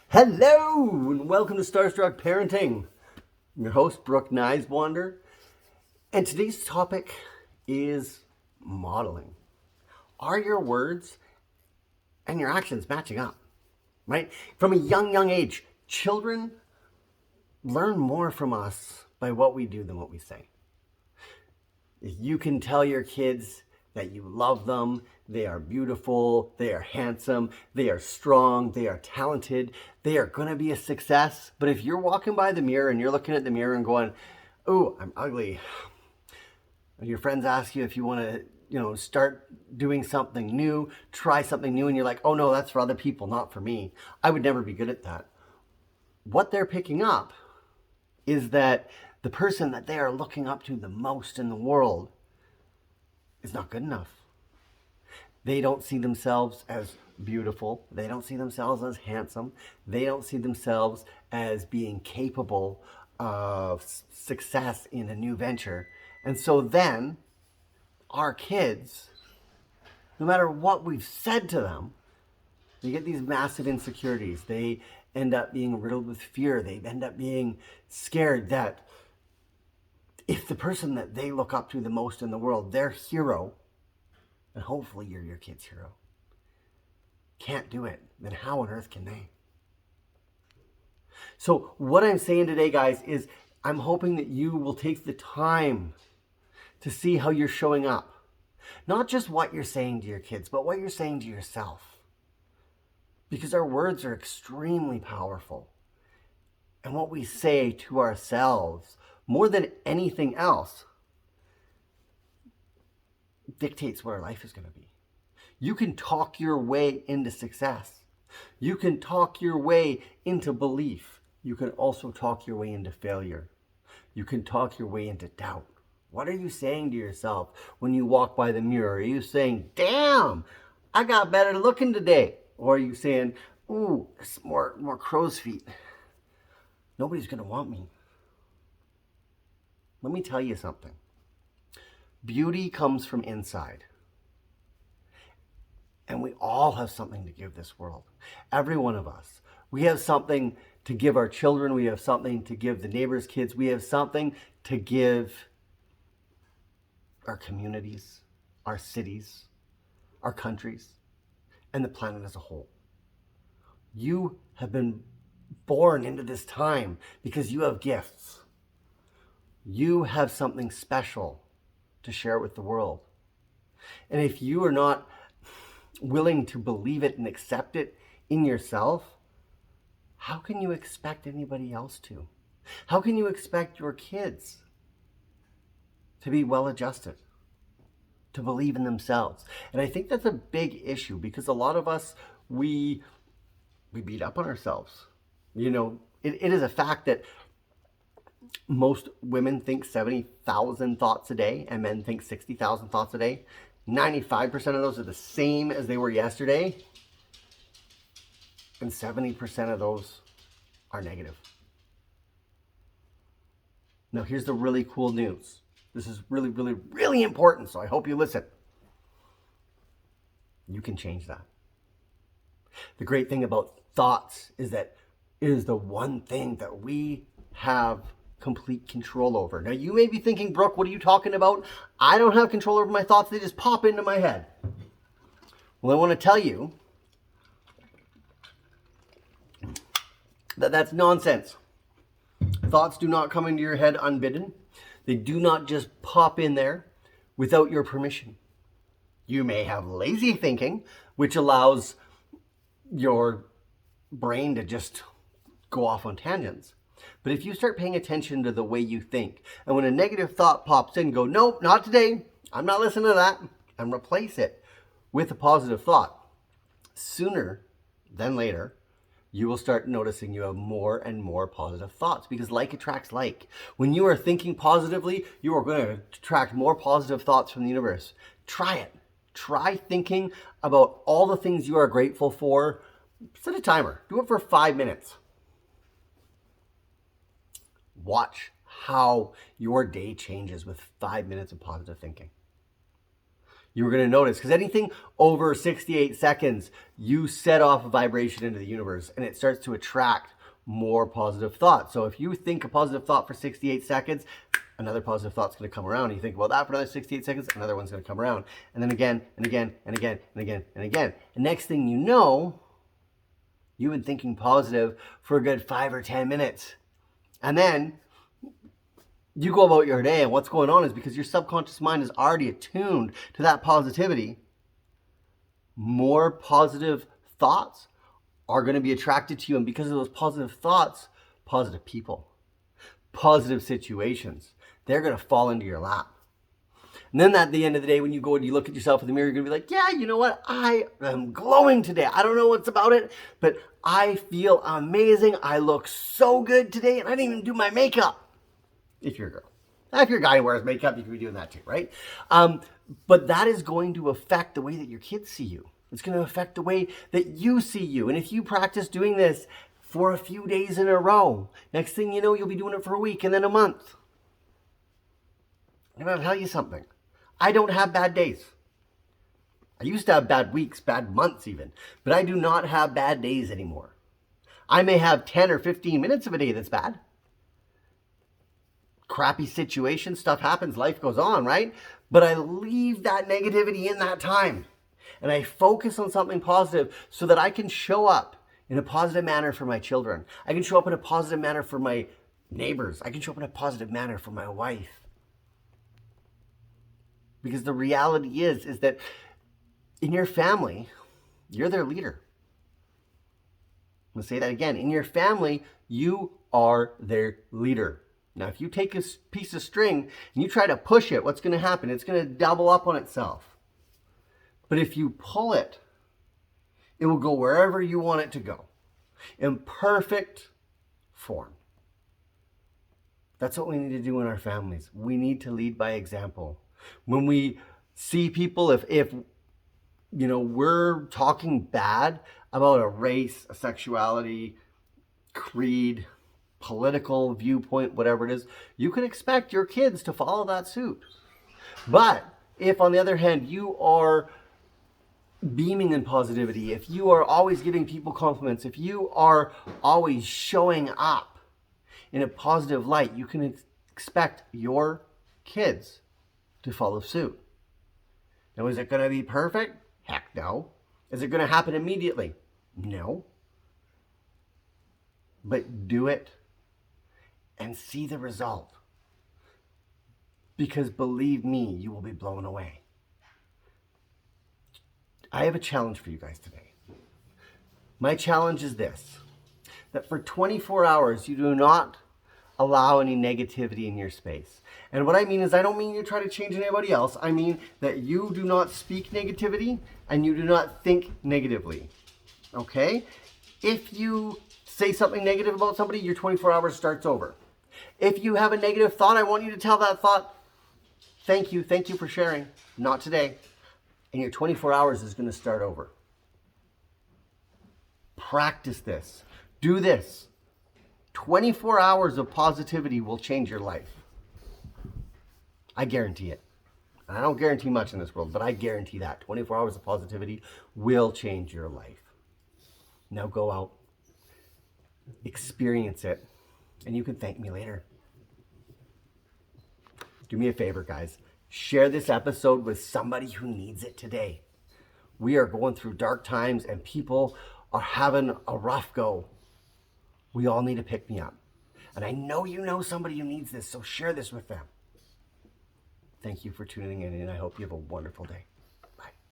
Hello and welcome to Starstruck Parenting. I'm your host, Brooke Niswander, and today's topic is modeling. Are your words and your actions matching up? Right? From a young age, children learn more from us by what we do than what we say. If you can tell your kids that you love them, they are beautiful, they are handsome, they are strong, they are talented, they are going to be a success. But if you're walking by the mirror and you're looking at the mirror and going, "Oh, I'm ugly," and your friends ask you if you want to, start doing something new, try something new, and you're like, "Oh no, that's for other people, not for me. I would never be good at that." What they're picking up is that the person that they are looking up to the most in the world is not good enough. They don't see themselves as beautiful. They don't see themselves as handsome. They don't see themselves as being capable of success in a new venture. And so then our kids, no matter what we've said to them, they get these massive insecurities. They end up being riddled with fear. They end up being scared that if the person that they look up to the most in the world, their hero, and hopefully you're your kid's hero, can't do it, then how on earth can they? So what I'm saying today, guys, is I'm hoping that you will take the time to see how you're showing up. Not just what you're saying to your kids, but what you're saying to yourself. Because our words are extremely powerful. And what we say to ourselves, more than anything else, dictates what our life is going to be. You can talk your way into success. You can talk your way into belief. You can also talk your way into failure. You can talk your way into doubt. What are you saying to yourself when you walk by the mirror? Are you saying, "Damn, I got better looking today"? Or are you saying, "Ooh, more crow's feet. Nobody's going to want me"? Let me tell you something. Beauty comes from inside. And we all have something to give this world. Every one of us. We have something to give our children. We have something to give the neighbors' kids. We have something to give our communities, our cities, our countries, and the planet as a whole. You have been born into this time because you have gifts. You have something special to share with the world. And if you are not willing to believe it and accept it in yourself, how can you expect anybody else to? How can you expect your kids to be well adjusted, to believe in themselves? And I think that's a big issue because a lot of us, we beat up on ourselves. It is a fact that most women think 70,000 thoughts a day and men think 60,000 thoughts a day. 95% of those are the same as they were yesterday, and 70% of those are negative. Now, here's the really cool news. This is really, really, really important, so I hope you listen. You can change that. The great thing about thoughts is that it is the one thing that we have complete control over. Now, you may be thinking, "Brooke, what are you talking about? I don't have control over my thoughts. They just pop into my head." Well, I want to tell you that that's nonsense. Thoughts do not come into your head unbidden. They do not just pop in there without your permission. You may have lazy thinking, which allows your brain to just go off on tangents. But if you start paying attention to the way you think, and when a negative thought pops in, go, "Nope, not today. I'm not listening to that," and replace it with a positive thought, sooner than later, you will start noticing you have more and more positive thoughts because like attracts like. When you are thinking positively, you are going to attract more positive thoughts from the universe. Try it. Try thinking about all the things you are grateful for. Set a timer. Do it for 5 minutes. Watch how your day changes with 5 minutes of positive thinking. You're going to notice, because anything over 68 seconds, you set off a vibration into the universe and it starts to attract more positive thoughts. So if you think a positive thought for 68 seconds, another positive thought's going to come around. You think about that for another 68 seconds, another one's going to come around. And then again, and again, and again, and again, and again. And next thing you know, you've been thinking positive for a good 5 or 10 minutes. And then you go about your day, and what's going on is because your subconscious mind is already attuned to that positivity, more positive thoughts are going to be attracted to you. And because of those positive thoughts, positive people, positive situations, they're going to fall into your lap. And then at the end of the day, when you go and you look at yourself in the mirror, you're going to be like, yeah, you know what? I am glowing today. I don't know what's about it, but I feel amazing. I look so good today, and I didn't even do my makeup. If you're a girl. If you're a guy who wears makeup, you can be doing that too, right? But that is going to affect the way that your kids see you. It's going to affect the way that you see you. And if you practice doing this for a few days in a row, next thing you know, you'll be doing it for a week and then a month. I'm going to tell you something. I don't have bad days. I used to have bad weeks, bad months even, but I do not have bad days anymore. I may have 10 or 15 minutes of a day that's bad. Crappy situation, stuff happens, life goes on, right? But I leave that negativity in that time. And I focus on something positive so that I can show up in a positive manner for my children. I can show up in a positive manner for my neighbors. I can show up in a positive manner for my wife. Because the reality is that in your family, you're their leader. I'm going to say that again. In your family, you are their leader. Now, if you take a piece of string and you try to push it, what's going to happen? It's going to double up on itself. But if you pull it, it will go wherever you want it to go in perfect form. That's what we need to do in our families. We need to lead by example. When we see people, if you know, we're talking bad about a race, a sexuality, creed, political viewpoint, whatever it is, you can expect your kids to follow that suit. But if, on the other hand, you are beaming in positivity, if you are always giving people compliments, if you are always showing up in a positive light, you can expect your kids to follow suit. Now, is it going to be perfect? Heck no. Is it going to happen immediately? No. But do it and see the result. Because believe me, you will be blown away. I have a challenge for you guys today. My challenge is this, that for 24 hours, you do not allow any negativity in your space. And what I mean is, I don't mean you try to change anybody else. I mean that you do not speak negativity and you do not think negatively. Okay? If you say something negative about somebody, your 24 hours starts over. If you have a negative thought, I want you to tell that thought, thank you for sharing, not today. And your 24 hours is going to start over. Practice this. Do this. 24 hours of positivity will change your life. I guarantee it. I don't guarantee much in this world, but I guarantee that 24 hours of positivity will change your life. Now go out, experience it, and you can thank me later. Do me a favor, guys. Share this episode with somebody who needs it today. We are going through dark times and people are having a rough go. We all need to pick me up. And I know you know somebody who needs this, so share this with them. Thank you for tuning in, and I hope you have a wonderful day.